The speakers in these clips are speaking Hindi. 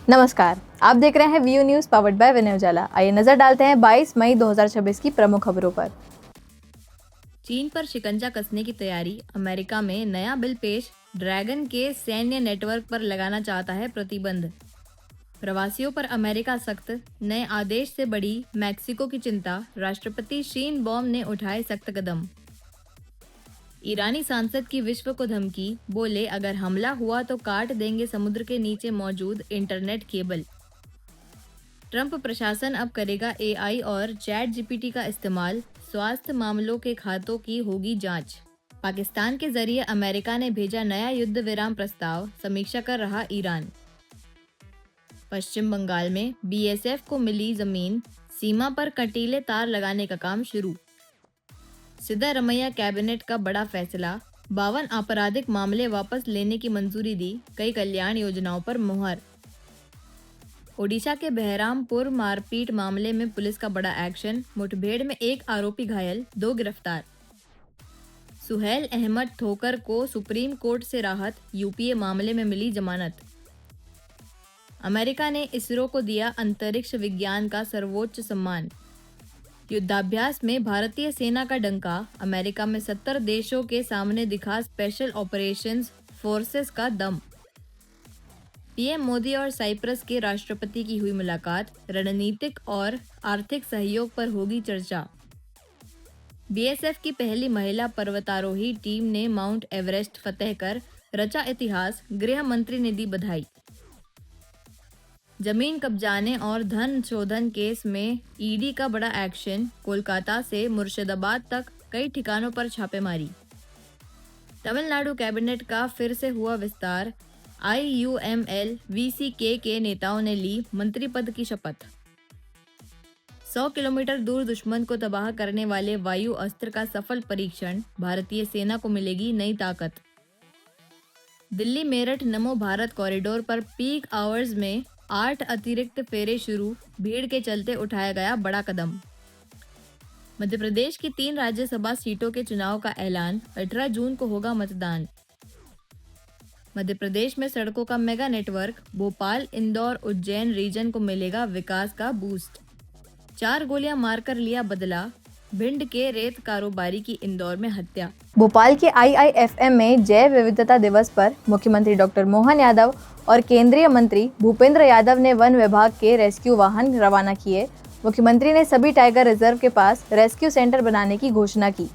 नमस्कार, आप देख रहे हैं वीयू न्यूज़ पावर्ड बाय विनय उजाला। आइए नजर डालते हैं 22 मई 2026 की प्रमुख खबरों पर। चीन पर शिकंजा कसने की तैयारी, अमेरिका में नया बिल पेश, ड्रैगन के सैन्य नेटवर्क पर लगाना चाहता है प्रतिबंध। प्रवासियों पर अमेरिका सख्त, नए आदेश से बढ़ी मैक्सिको की चिंता, राष्ट्रपति शीन बॉम ने उठाए सख्त कदम। ईरानी सांसद की विश्व को धमकी, बोले अगर हमला हुआ तो काट देंगे समुद्र के नीचे मौजूद इंटरनेट केबल। ट्रंप प्रशासन अब करेगा एआई और चैट जीपीटी का इस्तेमाल, स्वास्थ्य मामलों के खातों की होगी जांच। पाकिस्तान के जरिए अमेरिका ने भेजा नया युद्ध विराम प्रस्ताव, समीक्षा कर रहा ईरान। पश्चिम बंगाल में बीएसएफ को मिली जमीन, सीमा पर कंटीले तार लगाने का काम शुरू। सिद्धारमैया कैबिनेट का बड़ा फैसला, 52 आपराधिक मामले वापस लेने की मंजूरी दी, कई कल्याण योजनाओं पर मुहर। ओडिशा के बहरामपुर मारपीट मामले में पुलिस का बड़ा एक्शन, मुठभेड़ में एक आरोपी घायल, 2 गिरफ्तार। सुहैल अहमद ठोकर को सुप्रीम कोर्ट से राहत, यूपीए मामले में मिली जमानत। अमेरिका ने इसरो को दिया अंतरिक्ष विज्ञान का सर्वोच्च सम्मान। युद्धाभ्यास में भारतीय सेना का डंका, अमेरिका में 70 देशों के सामने दिखा स्पेशल ऑपरेशंस फोर्सेस का दम। पीएम मोदी और साइप्रस के राष्ट्रपति की हुई मुलाकात, रणनीतिक और आर्थिक सहयोग पर होगी चर्चा। बीएसएफ की पहली महिला पर्वतारोही टीम ने माउंट एवरेस्ट फतेह कर रचा इतिहास, गृह मंत्री ने दी बधाई। जमीन कब्जाने और धन शोधन केस में ईडी का बड़ा एक्शन, कोलकाता से मुर्शिदाबाद तक कई ठिकानों पर छापेमारी। तमिलनाडु कैबिनेट का फिर से हुआ विस्तार, आईयूएमएल वीसीके के नेताओं ने ली मंत्री पद की शपथ। 100 किलोमीटर दूर दुश्मन को तबाह करने वाले वायु अस्त्र का सफल परीक्षण, भारतीय सेना को मिलेगी नई ताकत। दिल्ली मेरठ नमो भारत कॉरिडोर पर पीक आवर्स में 8 अतिरिक्त फेरे शुरू, भीड़ के चलते उठाया गया बड़ा कदम। मध्य प्रदेश की 3 राज्यसभा सीटों के चुनाव का ऐलान, 18 जून को होगा मतदान। मध्य प्रदेश में सड़कों का mega network, Bhopal Indore Ujjain region को मिलेगा विकास का बूस्ट। 4 गोलियां मारकर लिया बदला, भिंड के रेत कारोबारी की इंदौर में हत्या। भोपाल के आईआईएफएम में जैव विविधता दिवस पर मुख्यमंत्री डॉक्टर मोहन यादव और केंद्रीय मंत्री भूपेंद्र यादव ने वन विभाग के रेस्क्यू वाहन रवाना किए। मुख्यमंत्री ने सभी टाइगर रिजर्व के पास रेस्क्यू सेंटर बनाने की घोषणा की।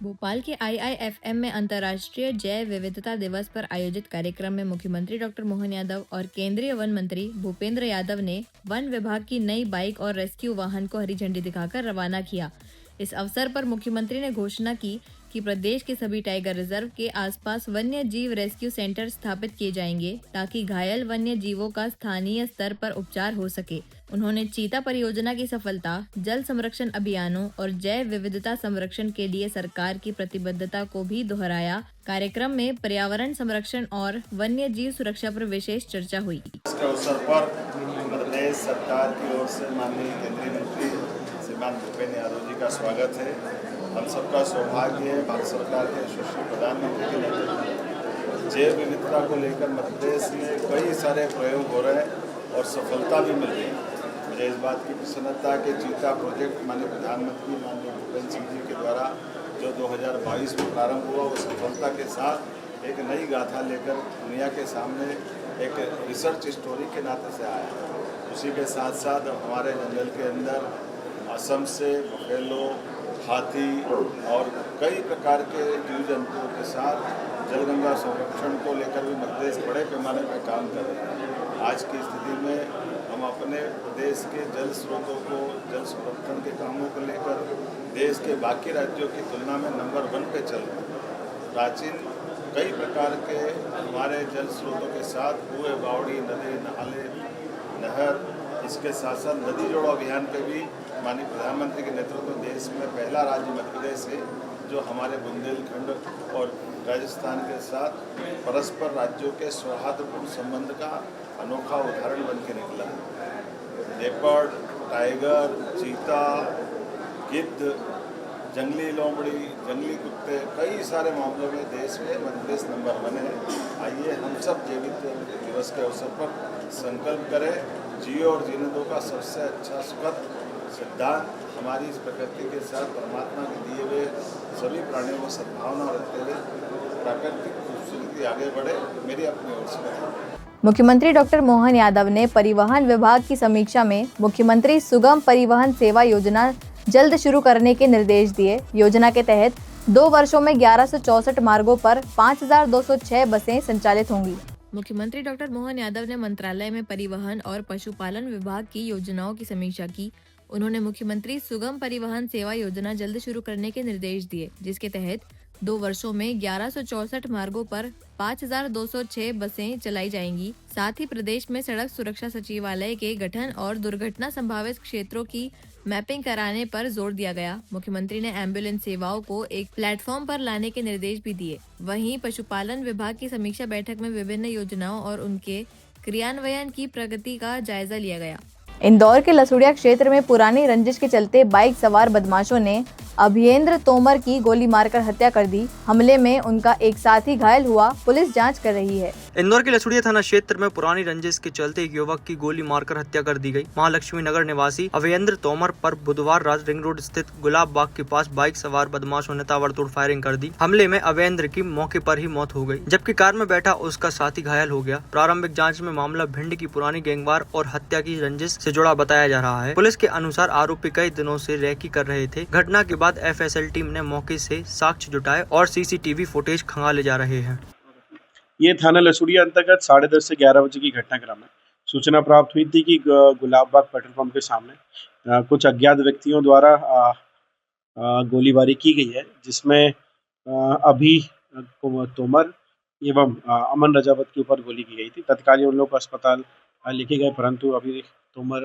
भोपाल के आईआईएफएम में अंतर्राष्ट्रीय जैव विविधता दिवस पर आयोजित कार्यक्रम में मुख्यमंत्री डॉक्टर मोहन यादव और केंद्रीय वन मंत्री भूपेंद्र यादव ने वन विभाग की नई बाइक और रेस्क्यू वाहन को हरी झंडी दिखाकर रवाना किया। इस अवसर पर मुख्यमंत्री ने घोषणा की कि प्रदेश के सभी टाइगर रिजर्व के आसपास वन्य जीव रेस्क्यू सेंटर स्थापित किए जाएंगे, ताकि घायल वन्य जीवों का स्थानीय स्तर पर उपचार हो सके। उन्होंने चीता परियोजना की सफलता, जल संरक्षण अभियानों और जैव विविधता संरक्षण के लिए सरकार की प्रतिबद्धता को भी दोहराया। कार्यक्रम में पर्यावरण संरक्षण और वन्य जीव सुरक्षा पर विशेष चर्चा हुई। इसके अवसर पर प्रदेश सरकार की ओर से माननीय केंद्रीय मंत्री श्रीमान भूपेंद्र यादव जी का स्वागत है। हम सबका सौभाग्य है, भारत सरकार के यशस्वी प्रधानमंत्री के नेतृत्व जैव विविधता को लेकर मध्य प्रदेश में कई सारे प्रयोग हो रहे हैं और सफलता भी मिल रही है। मुझे इस बात की प्रसन्नता कि चीता प्रोजेक्ट माननीय प्रधानमंत्री माननीय भूपेंद्र सिंह जी के द्वारा जो 2022 में प्रारंभ हुआ, वो सफलता के साथ एक नई गाथा लेकर दुनिया के सामने एक रिसर्च स्टोरी के नाते से आया। उसी के साथ साथ हमारे जंगल के अंदर असम से बफेलो, हाथी और कई प्रकार के जीव जंतुओं के साथ जलगंगा संरक्षण को लेकर भी मध्य प्रदेश बड़े पैमाने पर काम कर रहे हैं। आज की स्थिति में हम अपने प्रदेश के जल स्रोतों को, जल संरक्षण के कामों को लेकर देश के बाकी राज्यों की तुलना में नंबर 1 पे चल रहे हैं। प्राचीन कई प्रकार के हमारे जल स्रोतों के साथ कुएं, बावड़ी, नदी, नाले, नहर, इसके साथ साथ नदी जोड़ो अभियान पे भी माननीय प्रधानमंत्री के नेतृत्व में देश में पहला राज्य मध्य प्रदेश है जो हमारे बुंदेलखंड और राजस्थान के साथ परस्पर राज्यों के सौहार्दपूर्ण संबंध का अनोखा उदाहरण बन के निकला है। लेपर्ड, टाइगर, चीता, गिद्ध, जंगली लोमड़ी, जंगली कुत्ते, कई सारे मामलों में देश में मध्य प्रदेश नंबर 1 है। आइए हम सब जैविक दिवस के अवसर पर संकल्प करें। जियो और जीने दो का सबसे अच्छा सुखद सिद्धांत हमारी इस प्रकृति के साथ परमात्मा के दिए हुए सभी प्राणियों को सद्भावना रखते हुए प्राकृतिक खूबसूरती आगे बढ़े, मेरी अपनी ओर से है। मुख्यमंत्री डॉक्टर मोहन यादव ने परिवहन विभाग की समीक्षा में मुख्यमंत्री सुगम परिवहन सेवा योजना जल्द शुरू करने के निर्देश दिए। योजना के तहत 2 वर्षों में 1164 मार्गों पर 5206 बसें संचालित होंगी। मुख्यमंत्री डॉक्टर मोहन यादव ने मंत्रालय में परिवहन और पशुपालन विभाग की योजनाओं की समीक्षा की। उन्होंने मुख्यमंत्री सुगम परिवहन सेवा योजना जल्द शुरू करने के निर्देश दिए, जिसके तहत 2 वर्षों में 1164 मार्गों पर 5206 बसें चलाई जाएंगी। साथ ही प्रदेश में सड़क सुरक्षा सचिवालय के गठन और दुर्घटना संभावित क्षेत्रों की मैपिंग कराने पर जोर दिया गया। मुख्यमंत्री ने एम्बुलेंस सेवाओं को एक प्लेटफॉर्म पर लाने के निर्देश भी दिए। वहीं पशुपालन विभाग की समीक्षा बैठक में विभिन्न योजनाओं और उनके क्रियान्वयन की प्रगति का जायजा लिया गया। इंदौर के लसुड़िया क्षेत्र में पुरानी रंजिश के चलते बाइक सवार बदमाशों ने अभियेंद्र तोमर की गोली मारकर हत्या कर दी। हमले में उनका एक साथी घायल हुआ। पुलिस जांच कर रही है। इंदौर के लसुड़िया थाना क्षेत्र में पुरानी रंजिश के चलते एक युवक की गोली मारकर हत्या कर दी गई। महालक्ष्मी नगर निवासी अभियेंद्र तोमर पर बुधवार रात रिंग रोड स्थित गुलाब बाग के पास बाइक सवार बदमाशों ने ताबड़तोड़ फायरिंग कर दी। हमले में अभियेंद्र की मौके पर ही मौत हो गई, जबकि कार में बैठा उसका साथी घायल हो गया। प्रारंभिक जाँच में मामला भिंड की पुरानी गैंगवार और हत्या की रंजिश से जुड़ा बताया जा रहा है। पुलिस के अनुसार आरोपी कई दिनों से रैकी कर रहे थे। घटना के बाद FSL टीम ने मौके से साक्ष्य जुटाए और CCTV फुटेज खंगाले जा रहे हैं। ये थाना लसुड़िया अंतर्गत 10:30 से 11 बजे की घटनाक्रम है। सूचना प्राप्त हुई थी कि गुलाब बाग पेट्रोल पंप के सामने कुछ अज्ञात व्यक्तियों द्वारा गोलीबारी की गई है, जिसमें अभी तोमर एवं अमन रजावत के ऊपर गोली की गई थी। तत्काल उन लोग को अस्पताल लेके गए, परंतु अभी तोमर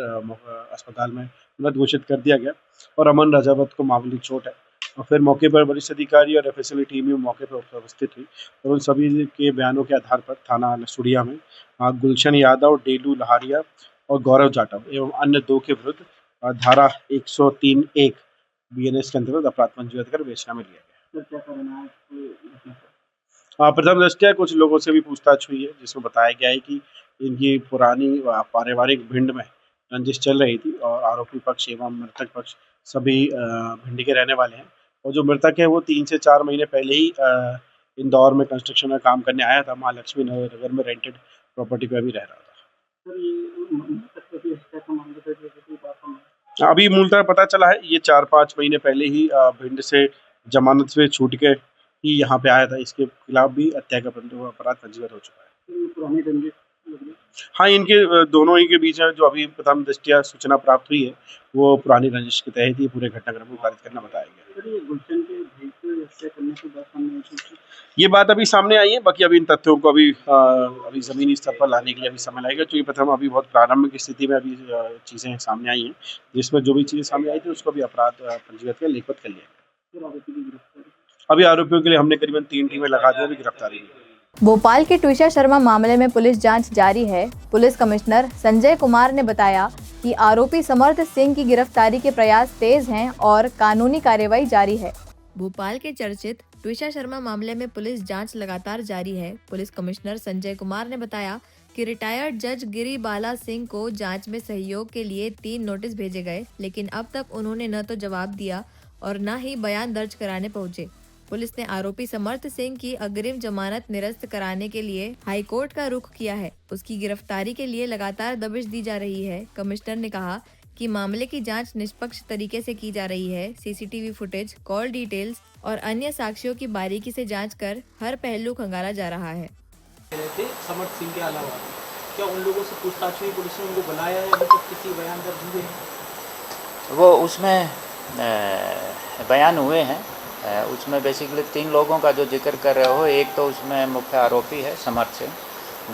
अस्पताल में मृत घोषित कर दिया गया और अमन रजावत को मामूली चोट है। और फिर मौके पर वरिष्ठ अधिकारी और FSL टीम भी मौके पर उपस्थित हुई और उन सभी के बयानों के आधार पर थाना लसुड़िया में गुलशन यादव, डेलू लहारिया और गौरव जाटव एवं अन्य 2 के विरुद्ध धारा 103(1) BNS के अंतर्गत अपराध पंजीबद्ध कर बेचना में लिया गया। प्रथम दृष्टया कुछ लोगों से भी पूछताछ हुई है, जिसमें बताया गया है कि इनकी पुरानी पारिवारिक भिंड में रंजिश चल रही थी और आरोपी पक्ष एवं मृतक पक्ष सभी भिंड के रहने वाले हैं। और जो मृतक है वो 3 से 4 महीने पहले ही इंदौर में कंस्ट्रक्शन का काम करने आया था। महालक्ष्मी नगर में रेंटेड प्रॉपर्टी पर भी रह रहा था। अभी मूलतः पता चला है ये 4-5 महीने पहले ही भिंड से जमानत से छूट के ही यहाँ पे आया था। इसके खिलाफ भी हत्या का अपराध पंजीबद्ध हो चुका है। हाँ, इनके दोनों ही के बीच में जो अभी प्रथम दृष्टया सूचना प्राप्त हुई है वो पुरानी रंजिश के तहत ही पूरे घटनाक्रम को खारिज करना बताया गया। ये बात अभी सामने आई है, बाकी अभी इन तथ्यों को अभी जमीनी स्तर पर लाने के लिए अभी समय लगेगा, क्योंकि प्रथम अभी बहुत प्रारंभिक स्थिति में अभी चीजें सामने आई हैं, जिसमें जो भी चीजें सामने आई थी उसको भी अपराध पंजीबद्ध कर लिखित कर लिया गया। अभी आरोपियों के लिए हमने करीबन 3 टीमें लगा दी, अभी गिरफ्तारी की। भोपाल के ट्विशा शर्मा मामले में पुलिस जांच जारी है। पुलिस कमिश्नर संजय कुमार ने बताया कि आरोपी समर्थ सिंह की गिरफ्तारी के प्रयास तेज हैं और कानूनी कार्यवाही जारी है। भोपाल के चर्चित ट्विशा शर्मा मामले में पुलिस जांच लगातार जारी है। पुलिस कमिश्नर संजय कुमार ने बताया कि रिटायर्ड जज गिरी बाला सिंह को जांच में सहयोग के लिए 3 नोटिस भेजे गए, लेकिन अब तक उन्होंने न तो जवाब दिया और न ही बयान दर्ज कराने पहुंचे। पुलिस ने आरोपी समर्थ सिंह की अग्रिम जमानत निरस्त कराने के लिए हाईकोर्ट का रुख किया है। उसकी गिरफ्तारी के लिए लगातार दबिश दी जा रही है। कमिश्नर ने कहा कि मामले की जांच निष्पक्ष तरीके से की जा रही है। CCTV फुटेज, कॉल डिटेल्स और अन्य साक्ष्यों की बारीकी से जांच कर हर पहलू खंगाला जा रहा है। समर्थ सिंह के अलावा क्या उन लोगों से पूछताछ हुई? पुलिस ने उनको बुलाया है? अभी तक किसी बयान दर्ज हुए हैं? वो उसमें बयान हुए हैं। उसमें बेसिकली 3 लोगों का जो जिक्र कर रहे हो, एक तो उसमें मुख्य आरोपी है समर्थ सिंह,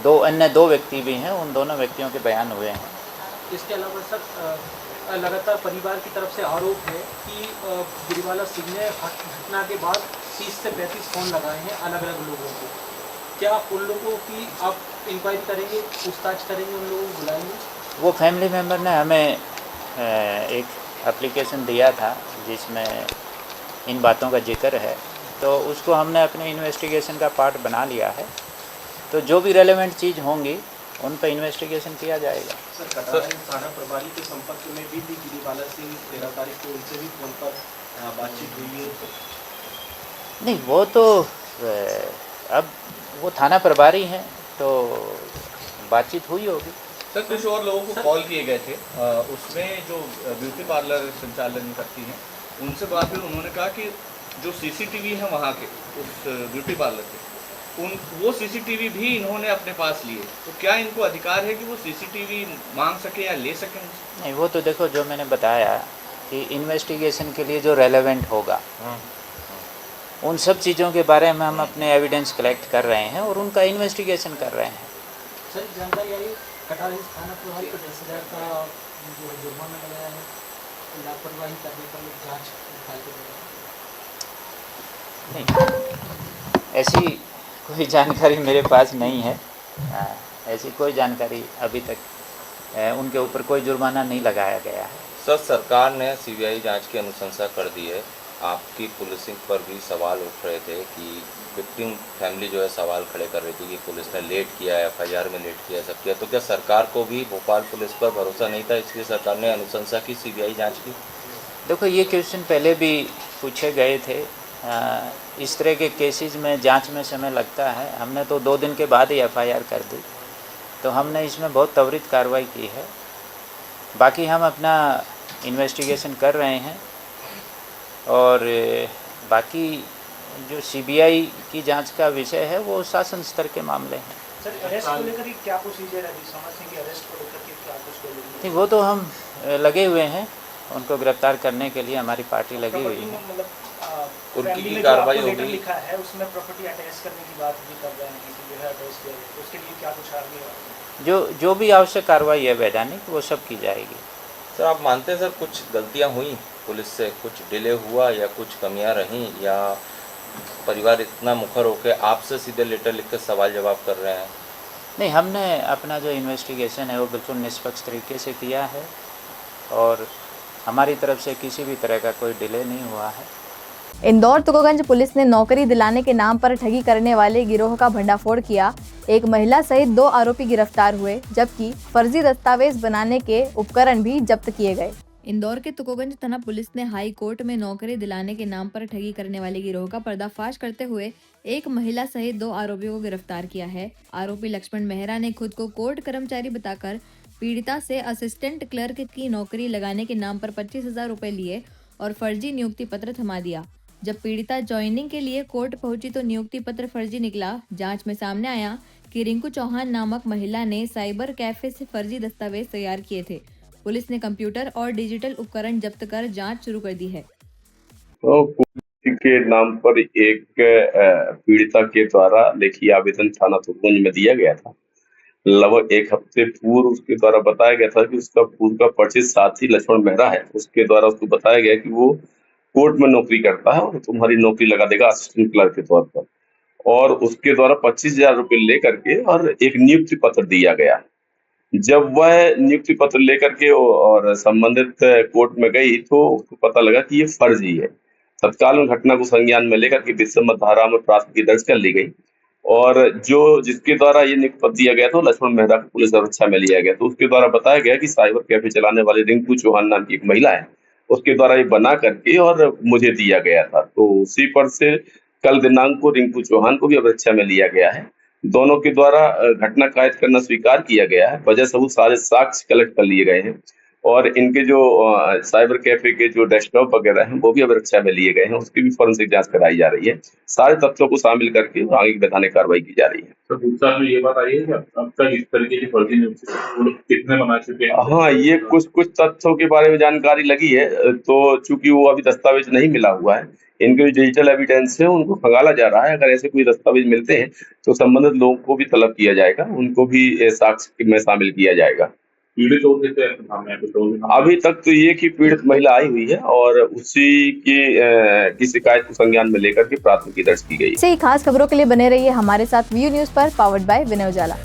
2 अन्य व्यक्ति भी हैं, उन दोनों व्यक्तियों के बयान हुए हैं। इसके अलावा सर लगातार परिवार की तरफ से आरोप है कि गिरिबाला सिंह ने घटना के बाद 30 से 35 फ़ोन लगाए हैं अलग अलग लोगों को। क्या उन लोगों की आप इंक्वायरी करेंगे, पूछताछ करेंगे, उन लोगों को बुलाएंगे? वो फैमिली मेम्बर ने हमें एक एप्लीकेशन दिया था जिसमें इन बातों का जिक्र है, तो उसको हमने अपने इन्वेस्टिगेशन का पार्ट बना लिया है तो जो भी रेलेवेंट चीज़ होंगी उन पर इन्वेस्टिगेशन किया जाएगा। सर कटारी थाना प्रभारी के संपर्क में भी गिरिबाला सिंह 13 तारीख को उनसे भी फोन पर बातचीत हुई है। नहीं, वो तो अब वो थाना प्रभारी हैं तो बातचीत हुई होगी। सर कुछ और लोगों को कॉल किए गए थे, उसमें जो ब्यूटी पार्लर संचालन करती हैं उनसे बात हुई। उन्होंने कहा कि जो सीसीटीवी है वहाँ के उस ब्यूटी पार्लर के वो सीसीटीवी भी इन्होंने अपने पास लिए, तो क्या इनको अधिकार है कि वो सीसीटीवी मांग सके या ले सकें? नहीं, वो तो देखो जो मैंने बताया कि इन्वेस्टिगेशन के लिए जो रेलेवेंट होगा उन सब चीज़ों के बारे में हम अपने एविडेंस कलेक्ट कर रहे हैं और उनका इन्वेस्टिगेशन कर रहे हैं। सर जानकारी आई कटारी थाना प्रभारी को 10,000 का जो जुर्माना लगाया है लापरवाही करने पर जांच नहीं, ऐसी कोई जानकारी मेरे पास नहीं है। ऐसी कोई जानकारी अभी तक उनके ऊपर कोई जुर्माना नहीं लगाया गया है। सर सरकार ने सीबीआई जांच की अनुशंसा कर दी है। आपकी पुलिसिंग पर भी सवाल उठ रहे थे कि विक्टिम फैमिली जो है सवाल खड़े कर रही थी कि पुलिस ने लेट किया है, एफआईआर में लेट किया, सब किया, तो क्या सरकार को भी भोपाल पुलिस पर भरोसा नहीं था इसलिए सरकार ने अनुशंसा की, सीबीआई जांच की? देखो ये क्वेश्चन पहले भी पूछे गए थे। इस तरह के केसेस में जांच में समय लगता है। हमने तो 2 दिन के बाद ही एफआईआर कर दी, तो हमने इसमें बहुत त्वरित कार्रवाई की है। बाकी हम अपना इन्वेस्टिगेशन कर रहे हैं और बाकी जो सीबीआई की जांच का विषय है वो शासन स्तर के मामले हैं। सर अरेस्ट को लेकर क्या प्रोसीजर है? अभी समझ हैं कि अरेस्ट को लेकर के क्या कुछ नहीं, वो तो हम लगे हुए हैं, उनको गिरफ्तार करने के लिए हमारी पार्टी लगी हुई है। उनकी की कार्रवाई होगी। लिखा है उसमें प्रॉपर्टी अटैच करने की बात भी कर रहे हैं कि जो है अटैच किया जाए, उसके लिए क्या कुछ आगे जो भी आवश्यक कार्रवाई है वैधानिक वो सब की जाएगी। सर आप मानते हैं सर कुछ गलतियां हुई पुलिस से, कुछ डिले हुआ या कुछ कमियां रहीं, या परिवार इतना मुखर होकर आपसे सीधे लेटर लिख कर सवाल जवाब कर रहे हैं? नहीं, हमने अपना जो इन्वेस्टिगेशन है वो बिल्कुल निष्पक्ष तरीके से किया है और हमारी तरफ से किसी भी तरह का कोई डिले नहीं हुआ है। इंदौर तुकोगंज पुलिस ने नौकरी दिलाने के नाम पर ठगी करने वाले गिरोह का भंडाफोड़ किया। एक महिला सहित 2 आरोपी गिरफ्तार हुए, जबकि फर्जी दस्तावेज बनाने के उपकरण भी जब्त किए गए। इंदौर के तुकोगंज थाना पुलिस ने हाई कोर्ट में नौकरी दिलाने के नाम पर ठगी करने वाले गिरोह का पर्दाफाश करते हुए एक महिला सहित 2 आरोपियों को गिरफ्तार किया है। आरोपी लक्ष्मण मेहरा ने खुद को कोर्ट कर्मचारी बताकर पीड़िता से असिस्टेंट क्लर्क की नौकरी लगाने के नाम पर 25,000 रुपए लिए और फर्जी नियुक्ति पत्र थमा दिया। जब पीड़िता ज्वाइनिंग के लिए कोर्ट पहुंची तो नियुक्ति पत्र फर्जी निकला। जांच में सामने आया कि रिंकू चौहान नामक महिला ने साइबर कैफे से फर्जी दस्तावेज तैयार किए थे। पुलिस ने कंप्यूटर और डिजिटल उपकरण जब्त कर जांच शुरू कर दी है। तो के नाम पर एक पीड़िता के द्वारा लेखी आवेदन थाना तुकोगंज में दिया गया था। लगभग 1 हफ्ते पूर्व उसके द्वारा बताया गया था कि उसका पूर्व का परिचित साथी लक्ष्मण मेहरा है, उसके द्वारा उसको बताया गया कि वो कोर्ट में नौकरी करता है और तुम्हारी नौकरी लगा देगा असिस्टेंट क्लर्क के तौर पर, और उसके द्वारा 25,000 रुपए लेकर के और एक नियुक्ति पत्र दिया गया। जब वह नियुक्ति पत्र लेकर के और संबंधित कोर्ट में गई तो उसको पता लगा कि ये फर्जी है। तत्काल में घटना को संज्ञान में लेकर के विसम्मत धारा में प्राथमिकी दर्ज कर ली गई और जो जिसके द्वारा ये नियुक्ति पत्र दिया गया तो लक्ष्मण मेहरा को पुलिस सुरक्षा में लिया गया। तो उसके द्वारा बताया गया कि साइबर कैफे चलाने वाले रिंकू चौहान नाम की एक महिला है, उसके द्वारा ये बना करके और मुझे दिया गया था। तो उसी पर से कल दिनांक को रिंकू चौहान को भी सुरक्षा में लिया गया है। दोनों के द्वारा घटना कायद करना स्वीकार किया गया है। वजह सबूत सारे साक्ष्य कलेक्ट कर लिए गए हैं और इनके जो साइबर कैफे के जो डेस्कटॉप वगैरह हैं वो भी सुरक्षा में लिए गए हैं, उसकी भी फॉरेंसिक जांच कराई जा रही है। सारे तथ्यों को शामिल करके आगे की वैधानिक कार्रवाई की जा रही है। तो दूसरा में ये बात आई है कि अब तक इस तरीके की फर्जी नियुक्ति कितने बना चुके हैं? हाँ, ये कुछ तथ्यों के बारे में जानकारी लगी है, तो चूंकि वो अभी दस्तावेज नहीं मिला हुआ है, इनके जो डिजिटल एविडेंस है उनको खंगाला जा रहा है। अगर ऐसे कोई दस्तावेज मिलते हैं तो संबंधित लोगों को भी तलब किया जाएगा, उनको भी साक्ष्य में शामिल किया जाएगा। पीड़ित लोग कितने सामने हैं? अभी तक तो ये कि पीड़ित महिला आई हुई है और उसी की शिकायत को संज्ञान में लेकर के प्राथमिकी दर्ज की गई। ऐसे ही खास खबरों के लिए बने रहिए हमारे साथ व्यू न्यूज पर, पावर्ड बाय विनय उजाला।